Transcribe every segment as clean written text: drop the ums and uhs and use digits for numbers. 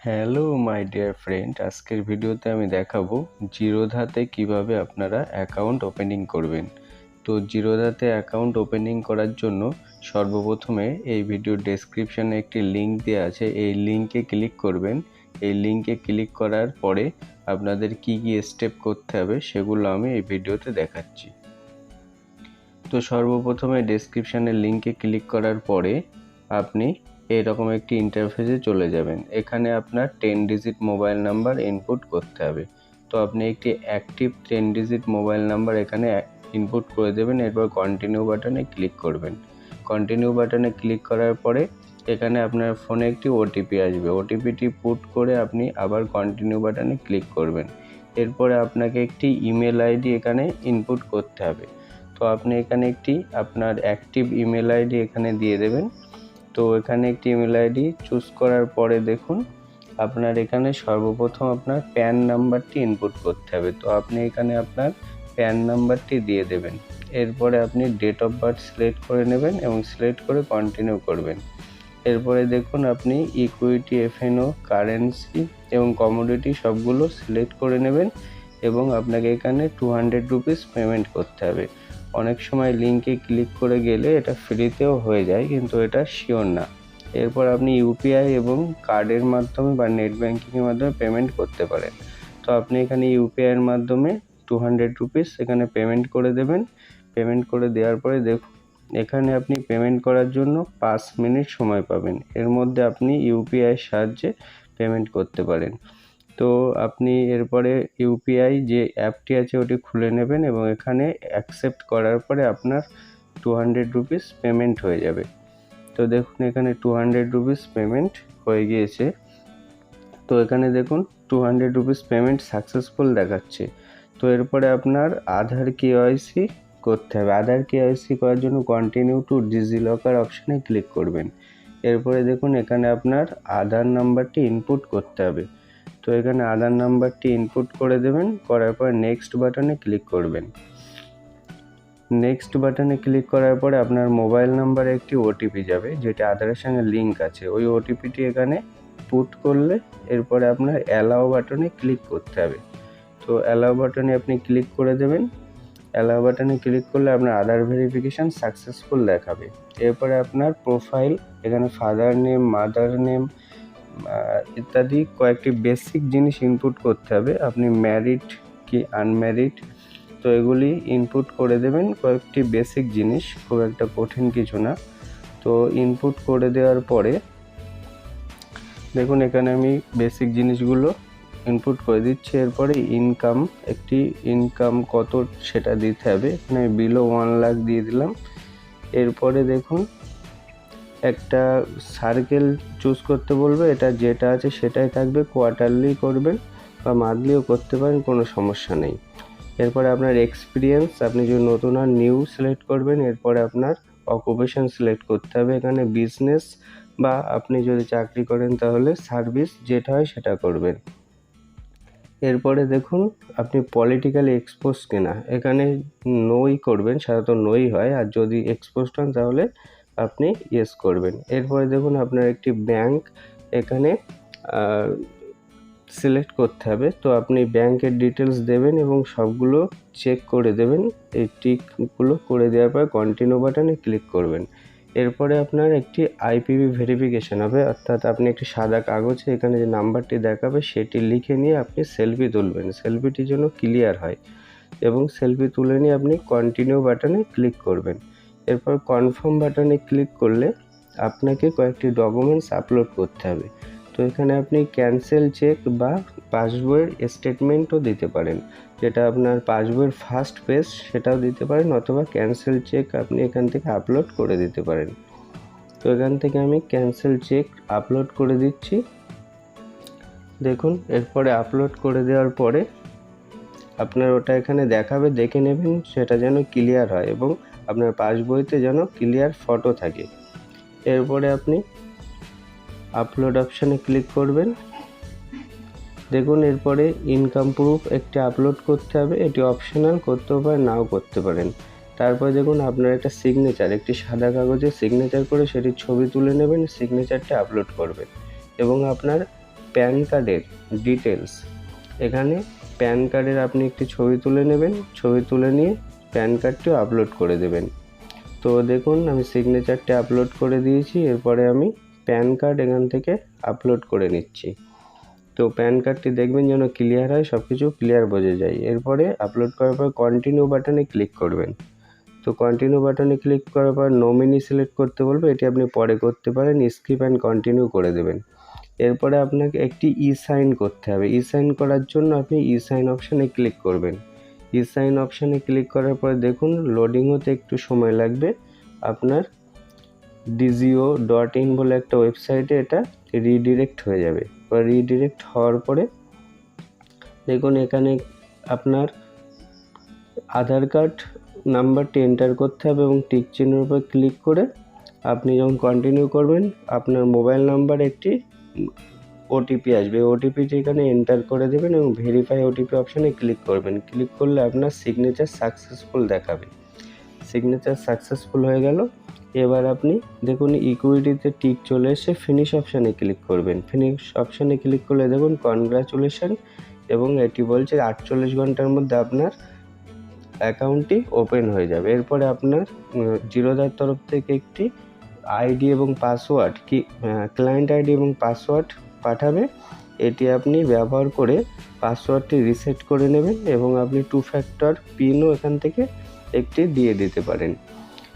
Hello my dear friend, আজকের ভিডিওতে আমি দেখাবো জিরোধাতে কিভাবে আপনারা অ্যাকাউন্ট ওপেনিং করবেন। তো জিরোধাতে অ্যাকাউন্ট ওপেনিং করার জন্য সর্বপ্রথমে এই ভিডিওর ডেসক্রিপশানে একটি লিঙ্ক দেওয়া আছে, এই লিঙ্কে ক্লিক করবেন। এই লিঙ্কে ক্লিক করার পরে আপনাদের কি স্টেপ করতে হবে সেগুলো আমি এই ভিডিওতে দেখাচ্ছি। তো সর্বপ্রথমে ডেসক্রিপশানের লিঙ্কে ক্লিক করার পরে আপনি এরকম একটি ইন্টারফেসে চলে যাবেন। এখানে আপনার 10 ডিজিট মোবাইল নাম্বার ইনপুট করতে হবে। তো আপনি একটি অ্যাক্টিভ 10 ডিজিট মোবাইল নাম্বার এখানে ইনপুট করে দেবেন। এরপর কন্টিনিউ বাটনে ক্লিক করবেন। কন্টিনিউ বাটনে ক্লিক করার পরে এখানে আপনার ফোনে একটি ওটিপি আসবে। ওটিপিটি পুট করে আপনি আবার কন্টিনিউ বাটনে ক্লিক করবেন। এরপরে আপনাকে একটি ইমেল আইডি এখানে ইনপুট করতে হবে। তো আপনি এখানে একটি আপনার অ্যাক্টিভ ইমেল আইডি এখানে দিয়ে দেবেন। তো এখানে একটি ইমেল আইডি চুজ করার পরে দেখুন আপনার এখানে সর্বপ্রথম আপনার প্যান নাম্বারটি ইনপুট করতে হবে। তো আপনি এখানে আপনার প্যান নাম্বারটি দিয়ে দেবেন। এরপরে আপনি ডেট অফ বার্থ সিলেক্ট করে নেবেন এবং সিলেক্ট করে কন্টিনিউ করবেন। এরপরে দেখুন আপনি ইকুইটি, এফএনও, কারেন্সি এবং কমোডিটি সবগুলো সিলেক্ট করে নেবেন এবং আপনাকে এখানে 200 রুপিস পেমেন্ট করতে হবে। অনেক সময় লিঙ্কে ক্লিক করে গেলে এটা ফ্রিতেও হয়ে যায়, কিন্তু এটা শিওর না। এরপর আপনি ইউপিআই এবং কার্ডের মাধ্যমে বা নেট ব্যাঙ্কিংয়ের মাধ্যমে পেমেন্ট করতে পারেন। তো আপনি এখানে ইউপিআইয়ের মাধ্যমে 200 রুপিস এখানে পেমেন্ট করে দেবেন। পেমেন্ট করে দেওয়ার পরে দেখুন এখানে আপনি পেমেন্ট করার জন্য 5 মিনিট সময় পাবেন। এর মধ্যে আপনি ইউপিআইয়ের সাহায্যে পেমেন্ট করতে পারেন। তো আপনি এরপরে ইউপিআই যে অ্যাপটি আছে ওটি খুলে নেবেন এবং এখানে অ্যাকসেপ্ট করার পরে আপনার 200 রুপিস পেমেন্ট হয়ে যাবে। তো দেখুন এখানে 200 রুপিস পেমেন্ট হয়ে গিয়েছে। তো এখানে দেখুন 200 রুপিস পেমেন্ট সাকসেসফুল দেখাচ্ছে। তো এরপরে আপনার আধার কেওয়াইসি করতে হবে। আধার কেওয়াইসি করার জন্য কন্টিনিউ টু ডিজিলকার অপশানে ক্লিক করবেন। এরপরে দেখুন এখানে আপনার আধার নাম্বারটি ইনপুট করতে হবে। তো এখানে আধার নাম্বারটি ইনপুট করে দেবেন। করার পর নেক্সট বাটনে ক্লিক করবেন। নেক্সট বাটনে ক্লিক করার পরে আপনার মোবাইল নাম্বারে একটি ওটিপি যাবে, যেটা আধারের সঙ্গে লিঙ্ক আছে। ওই ওটিপিটি এখানে পুট করলে এরপরে আপনার অ্যালাউ বাটনে ক্লিক করতে হবে। তো অ্যালাউ বাটনে আপনি ক্লিক করে দেবেন। অ্যালাউ বাটনে ক্লিক করলে আপনার আধার ভেরিফিকেশান সাকসেসফুল দেখাবে। এরপরে আপনার প্রোফাইল, এখানে ফাদার নেম, মাদার নেম ইত্যাদি কয়েকটি বেসিক জিনিস ইনপুট করতে হবে। আপনি ম্যারিড কি আনম্যারিড, তো এগুলি ইনপুট করে দেবেন। কয়েকটি বেসিক জিনিস, খুব একটা কঠিন কিছু না। তো ইনপুট করে দেওয়ার পরে দেখুন এখানে আমি বেসিক জিনিসগুলো ইনপুট করে দিচ্ছি। এরপরে ইনকাম কত সেটা দিতে হবে। এখানে বিলো 1 লাখ দিয়ে দিলাম। এরপরে দেখুন একটা সার্কেল চুজ করতে বলবে, এটা যেটা আছে সেটাই থাকবে। কোয়ার্টারলি করবেন বা মান্থলিও করতে পারেন, কোনো সমস্যা নেই। এরপরে আপনার এক্সপিরিয়েন্স, আপনি যদি নতুন আর নিউ সিলেক্ট করবেন। এরপরে আপনার অকুপেশন সিলেক্ট করতে হবে। এখানে বিজনেস বা আপনি যদি চাকরি করেন তাহলে সার্ভিস, যেটা হয় সেটা করবেন। এরপরে দেখুন আপনি পলিটিক্যালি এক্সপোজ কিনা, এখানে নোই করবেন, সাধারণত নোই হয়। আর যদি এক্সপোজড হন তাহলে আপনি ইয়েস করবেন। এরপরে দেখুন আপনার একটি ব্যাংক এখানে সিলেক্ট করতে হবে। তো আপনি ব্যাংকের ডিটেলস দেবেন এবং সবগুলো চেক করে দেবেন। এই টিকগুলো করে দেওয়ার পর কন্টিনিউ বাটনে ক্লিক করবেন। এরপরে আপনার একটি আইপিভি ভেরিফিকেশান হবে, অর্থাৎ আপনি একটি সাদা কাগজে এখানে যে নাম্বারটি দেখাবে সেটি লিখে নিয়ে আপনি সেলফি তুলবেন। সেলফিটি যেন ক্লিয়ার হয় এবং সেলফি তুলে নিয়ে আপনি কন্টিনিউ বাটনে ক্লিক করবেন। এরপর কনফার্ম বাটনে ক্লিক করলে আপনাকে কয়েকটি ডকুমেন্টস আপলোড করতে হবে। তো এখানে আপনি ক্যান্সেল চেক বা পাসবইয়ের স্টেটমেন্টও দিতে পারেন, যেটা আপনার পাসবইয়ের ফার্স্ট পেজ সেটাও দিতে পারেন, অথবা ক্যান্সেল চেক আপনি এখান থেকে আপলোড করে দিতে পারেন। তো এখান থেকে আমি ক্যান্সেল চেক আপলোড করে দিচ্ছি। দেখুন এরপরে আপলোড করে দেওয়ার পরে আপনার ওটা এখানে দেখাবে, দেখে নেবেন সেটা যেন ক্লিয়ার হয় এবং আপনার পাসবইতে যেন ক্লিয়ার ফটো থাকে। এরপরে আপনি আপলোড অপশানে ক্লিক করবেন। দেখুন এরপরে ইনকাম প্রুফ একটি আপলোড করতে হবে। এটি অপশনাল, করতেও পারেন নাও করতে পারেন। তারপরে দেখুন আপনার একটা সিগনেচার, একটি সাদা কাগজে সিগনেচার করে সেটির ছবি তুলে নেবেন, সিগনেচারটা আপলোড করবেন এবং আপনার প্যান কার্ডের ডিটেলস, এখানে প্যান কার্ডের আপনি একটি ছবি তুলে নেবেন, ছবি তুলে নিয়ে প্যান কার্ডটিও আপলোড করে দেবেন। তো দেখুন আমি সিগনেচারটি আপলোড করে দিয়েছি, এরপরে আমি প্যান কার্ড এখান থেকে আপলোড করে নিচ্ছি। তো প্যান কার্ডটি দেখবেন যেন ক্লিয়ার হয়, সব কিছু ক্লিয়ার বোঝা যায়। এরপরে আপলোড করার পর কন্টিনিউ বাটনে ক্লিক করবেন। তো কন্টিনিউ বাটনে ক্লিক করার পর নমিনি সিলেক্ট করতে বলবে, এটি আপনি পরে করতে পারেন, স্কিপ অ্যান্ড কন্টিনিউ করে দেবেন। এরপরে আপনাকে একটি ই সাইন করতে হবে। ই সাইন করার জন্য আপনি ই সাইন অপশানে ক্লিক করবেন। ই সাইন অপশানে ক্লিক করার পরে দেখুন লোডিং হতে একটু সময় লাগবে। আপনার digio.in বলে একটা ওয়েবসাইটে এটা রিডিরেক্ট হয়ে যাবে। বা রিডিরেক্ট হওয়ার পরে দেখুন এখানে আপনার আধার কার্ড নাম্বারটি এন্টার করতে হবে এবং টিক চিহ্নের উপর ক্লিক করে আপনি যখন কন্টিনিউ করবেন আপনার মোবাইল নাম্বার একটি ওটিপি আসবে, ওটিপিটি এখানে এন্টার করে দেবেন এবং ভেরিফাই ওটিপি অপশানে ক্লিক করবেন। ক্লিক করলে আপনার সিগনেচার সাকসেসফুল দেখাবে। সিগনেচার সাকসেসফুল হয়ে গেল। এবার আপনি দেখুন ইকুইটিতে টিক চলে এসে ফিনিশ অপশানে ক্লিক করবেন। ফিনিশ অপশানে ক্লিক করলে দেখুন কনগ্রাচুলেশন এবং এটি বলছে 48 ঘন্টার মধ্যে আপনার অ্যাকাউন্টটি ওপেন হয়ে যাবে। এরপরে আপনার জিরোধার তরফ থেকে একটি আইডি এবং পাসওয়ার্ড ক্লায়েন্ট আইডি এবং পাসওয়ার্ড পাঠাবে। এটি আপনি ব্যবহার করে পাসওয়ার্ডটি রিসেট করে নেবেন এবং আপনি 2 ফ্যাক্টর পিনও এখান থেকে একটি দিয়ে দিতে পারেন।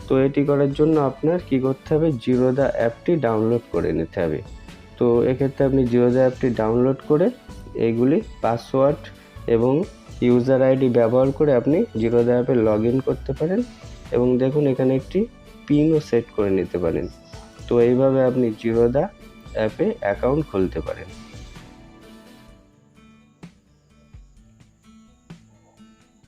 তো এটি করার জন্য আপনার কি করতে হবে, জিরোধা অ্যাপটি ডাউনলোড করে নিতে হবে। তো এক্ষেত্রে আপনি জিরোধা অ্যাপটি ডাউনলোড করে এইগুলি পাসওয়ার্ড এবং ইউজার আইডি ব্যবহার করে আপনি জিরোধা অ্যাপে লগ ইন করতে পারেন এবং দেখুন এখানে একটি পিনও সেট করে নিতে পারেন। তো এইভাবে আপনি জিরোধা অ্যাপে অ্যাকাউন্ট খুলতে পারেন।